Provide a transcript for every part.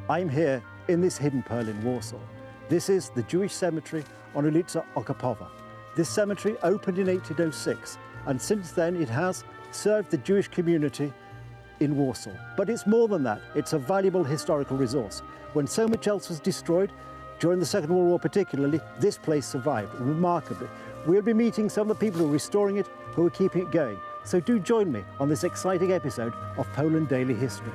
I'm here in this hidden pearl in Warsaw. This is the Jewish cemetery on ulica Okopowa. This cemetery opened in 1806, and since then it has served the Jewish community in Warsaw. But it's more than that, it's a valuable historical resource. When so much else was destroyed, during the Second World War particularly, this place survived remarkably. We'll be meeting some of the people who are restoring it, who are keeping it going. So do join me on this exciting episode of Poland Daily History.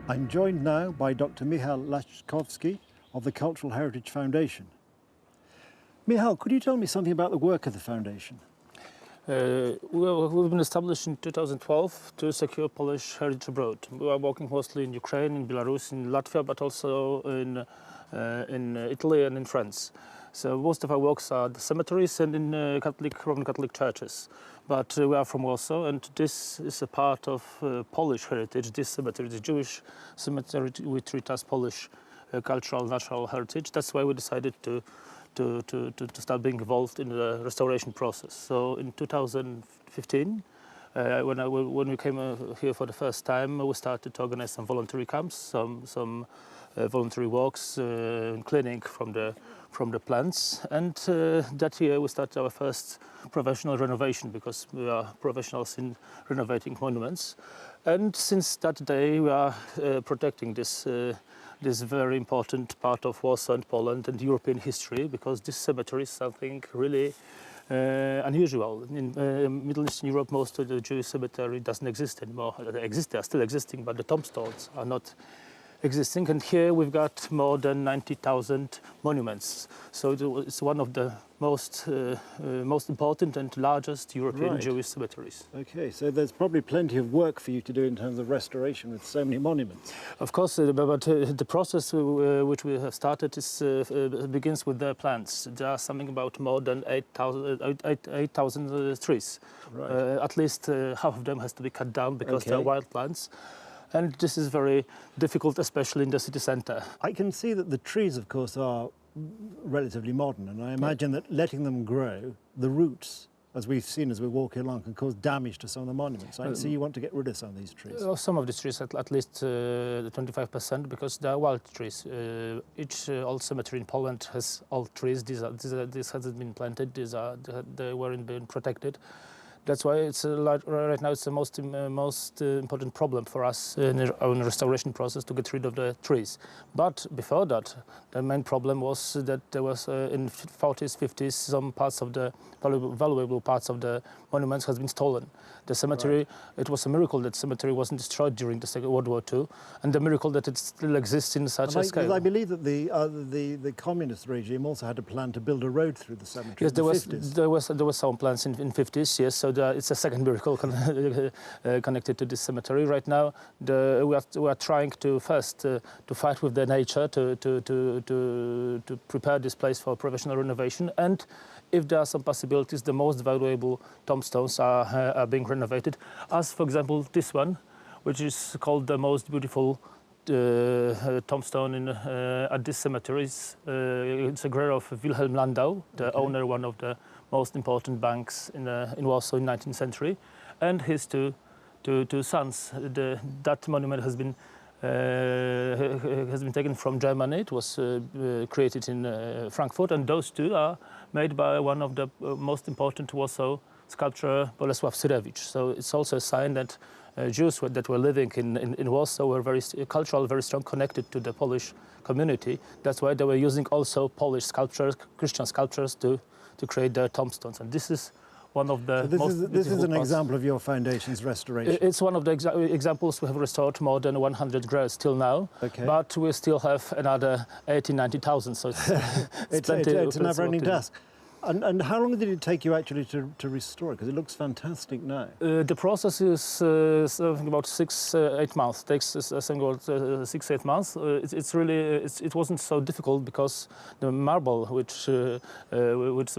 I'm joined now by Dr. Michał Laszczkowski of the Cultural Heritage Foundation. Michał, could you tell me something about the work of the foundation? We've been established in 2012 to secure Polish heritage abroad. We are working mostly in Ukraine, in Belarus, in Latvia, but also in Italy and in France. So most of our works are the cemeteries and in Roman Catholic churches. But we are from Warsaw, and this is a part of Polish heritage. This cemetery, the Jewish cemetery, we treat as Polish cultural, natural heritage. That's why we decided to start being involved in the restoration process. So in 2015, when we came here for the first time, we started to organize some voluntary camps, some voluntary walks, cleaning from the plants, and that year we started our first professional renovation, because we are professionals in renovating monuments. And since that day we are protecting this very important part of Warsaw and Poland and European history, because this cemetery is something really unusual. In Middle Eastern Europe, most of the Jewish cemetery doesn't exist anymore. They are still existing, but the tombstones are not existing. And here we've got more than 90,000 monuments. So it's one of the most important and largest European Jewish cemeteries. Okay, so there's probably plenty of work for you to do in terms of restoration with so many monuments. Of course, but the process which we have started begins with the plants. There are something about more than 8,000 trees. Right. At least half of them has to be cut down because they're wild plants. And this is very difficult, especially in the city centre. I can see that the trees, of course, are relatively modern, and I imagine that letting them grow, the roots, as we've seen as we walk along, can cause damage to some of the monuments. I can see you want to get rid of some of these trees. Some of these trees, at least 25%, because they are wild trees. Each old cemetery in Poland has old trees. This hasn't been planted. They weren't being protected. That's why it's right now it's the most important problem for us in our restoration process, to get rid of the trees. But before that, the main problem was that there was in 40s, 50s, some parts of the valuable parts of the monuments has been stolen. The cemetery, it was a miracle that the cemetery wasn't destroyed during the Second World War II, and the miracle that it still exists in such a scale. I believe that the communist regime also had a plan to build a road through the cemetery. Yes, in the 50s. there was some plans in 50s. Yes, so it's a second miracle connected to this cemetery. Right now, we are trying to first to fight with the nature to prepare this place for professional renovation, and if there are some possibilities, the most valuable tombstones are being renovated, as for example this one, which is called the most beautiful tombstone at this cemetery it's a grave of Wilhelm Landau, the owner, one of the most important banks in Warsaw in 19th century, and his two sons. That monument has been taken from Germany. It was created in Frankfurt, and those two are made by one of the most important Warsaw sculptor, Bolesław Syrewicz. So it's also a sign that Jews that were living in Warsaw were very cultural, very strong, connected to the Polish community. That's why they were using also Polish sculptures, Christian sculptures, to create their tombstones. And this is one of the this is an example of your foundation's restoration. It's one of the examples. We have restored more than 100 graves till now, but we still have another 80,000-90,000. So it's plenty. It's a never-ending task. And how long did it take you actually to restore it? Because it looks fantastic now. The process is something about 6-8 months. It takes something about 6-8 months. It wasn't so difficult because the marble, which the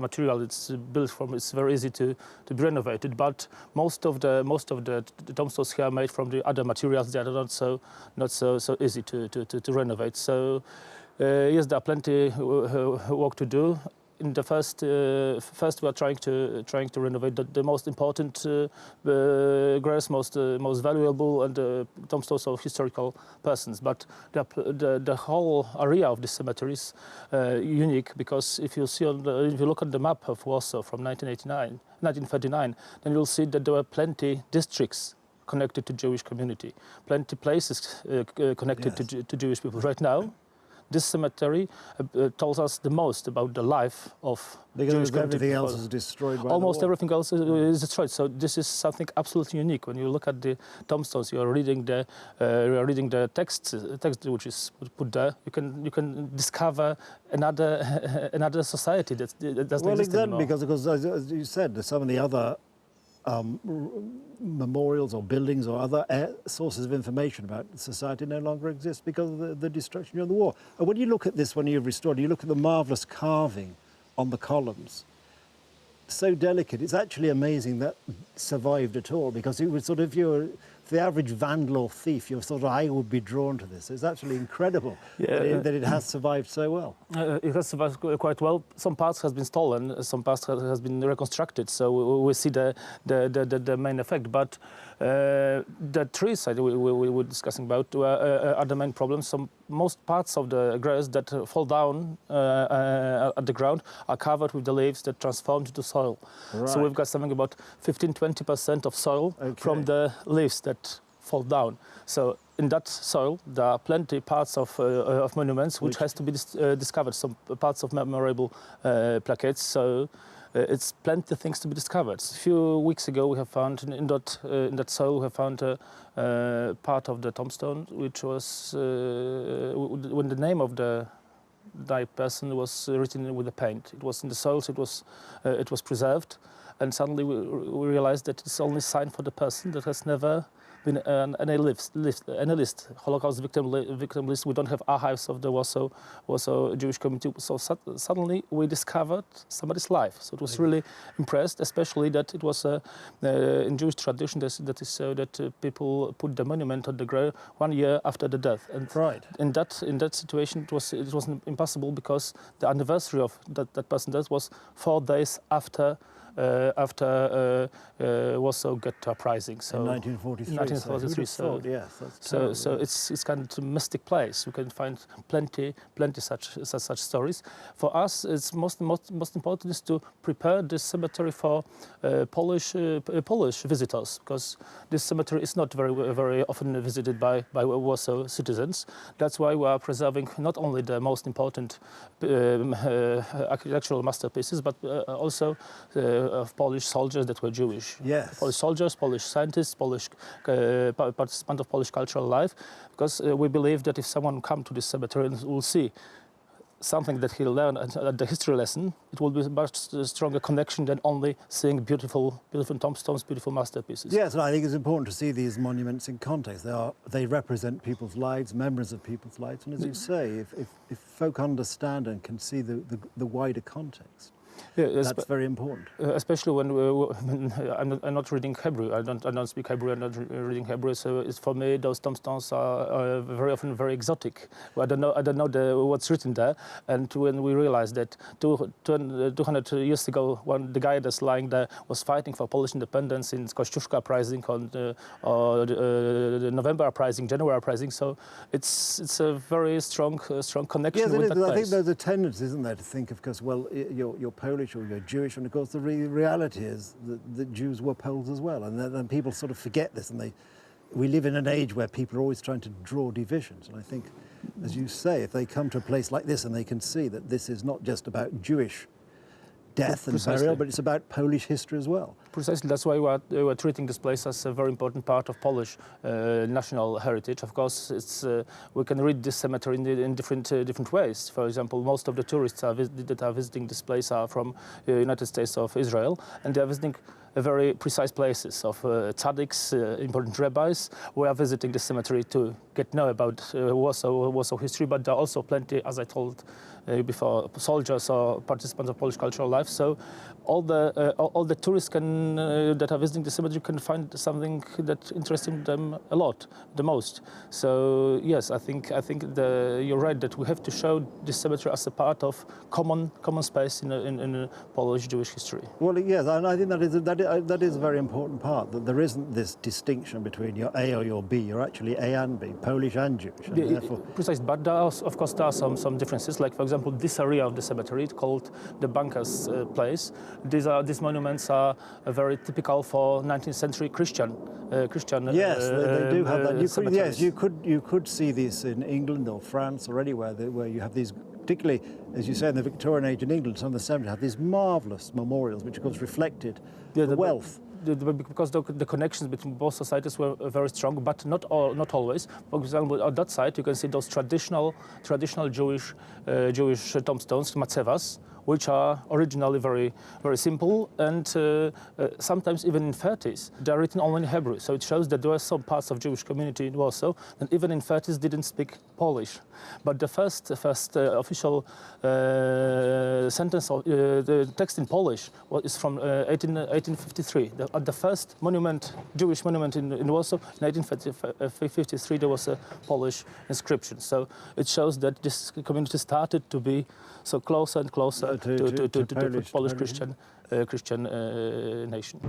material it's built from, it's very easy to be renovated. But most of the tombstones here are made from the other materials that are not so easy to renovate. So yes, there are plenty work to do. In the first we are trying to renovate the most important graves, most valuable, and tombstones of historical persons. But the whole area of this cemetery is unique, because if you look at the map of Warsaw from 1939, then you'll see that there were plenty districts connected to Jewish community, plenty places connected to Jewish people. Right now, this cemetery tells us the most about the life of Jewish community. Everything else is destroyed by almost the war. Everything else is destroyed. So this is something absolutely unique. When you look at the tombstones, you are reading the text which is put there. You can discover another society that doesn't exist anymore. Because as you said, some of the other memorials or buildings or other sources of information about society no longer exist because of the destruction during the war. And when you look at this, when you've restored, you look at the marvellous carving on the columns. So delicate. It's actually amazing that survived at all, because it was sort of the average vandal or thief, your sort of eye would be drawn to this. It's actually incredible that it has survived so well. It has survived quite well. Some parts has been stolen, some parts has been reconstructed. So we see the main effect. But the trees we were discussing about are the main problem. Most parts of the grass that fall down at the ground are covered with the leaves that transform into soil. Right. So we've got something about 15-20% of soil from the leaves that fall down. So in that soil there are plenty parts of monuments which has to be discovered. Some parts of memorable plaques. So it's plenty of things to be discovered. A few weeks ago we have found in that soil we have found part of the tombstone which was when the name of the died person was written with the paint. It was in the soil. It was preserved, and suddenly we realized that it's only sign for the person that has never been any list, Holocaust victim list. We don't have archives of the Warsaw Jewish community. So suddenly we discovered somebody's life. So it was really impressed, especially that it was in Jewish tradition that is so that people put the monument on the grave 1 year after the death. And in that situation, it was impossible, because the anniversary of that person's death was 4 days after Warsaw ghetto uprising. So in 1943. So it's kind of a mystic place. You can find plenty such stories. For us, it's most important is to prepare this cemetery for Polish visitors, because this cemetery is not very often visited by Warsaw citizens. That's why we are preserving not only the most important architectural masterpieces, but also of Polish soldiers that were Jewish. Yes. Polish soldiers, Polish scientists, Polish participants of Polish cultural life, because we believe that if someone come to this cemetery and will see something that he'll learn at the history lesson, it will be a much stronger connection than only seeing beautiful tombstones, beautiful masterpieces. Yes, and I think it's important to see these monuments in context. They represent people's lives, memories of people's lives, and as you say, if folk understand and can see the wider context, That's very important. Especially when I'm not reading Hebrew. I don't speak Hebrew. I'm not reading Hebrew. So it's, for me, those tombstones are very often very exotic. I don't know what's written there. And when we realized that 200 years ago, the guy that's lying there was fighting for Polish independence in Kościuszka uprising or the November uprising, January uprising. So it's a very strong connection with that place. I think there's a tendency, isn't there, to think of, because, well, you're Polish or you're Jewish, and of course the reality is that Jews were Poles as well, and then people sort of forget this, and we live in an age where people are always trying to draw divisions, and I think, as you say, if they come to a place like this and they can see that this is not just about Jewish death and burial, but it's about Polish history as well. Precisely, that's why we're treating this place as a very important part of Polish national heritage. Of course, we can read this cemetery in different ways. For example, most of the tourists that are visiting this place are from the United States of Israel, and they are visiting very precise places of tzaddiks, important rabbis. We are visiting the cemetery to get to know about Warsaw history, but there are also plenty, as I told before, soldiers or participants of Polish cultural life. So all the tourists that are visiting the cemetery can find something that interests them a lot, the most. So yes, I think you're right that we have to show this cemetery as a part of common space in Polish Jewish history. Well, yes, and I think that is a very important part, that there isn't this distinction between your A or your B. You're actually A and B, Polish and Jewish. And therefore... Precisely, but of course there are some differences. Like, for example, this area of the cemetery, called the Banker's Place, these monuments are very typical for 19th century Christian. Yes, they do have that. You could see these in England or France or anywhere where you have these, particularly, as you say, in the Victorian age in England, some of the cemeteries have these marvellous memorials, which of course reflected the wealth. Because the connections between both societies were very strong, but not always. For example, on that side, you can see those traditional Jewish tombstones, matzevas, which are originally very simple, and sometimes even in 30s. They are written only in Hebrew, so it shows that there were some parts of Jewish community in Warsaw, and even in 30s didn't speak Polish. But the first official sentence, the text in Polish, is from 1853. At the first Jewish monument in Warsaw, in 1853, there was a Polish inscription. So it shows that this community started to be so closer and closer to Polish Christian nation.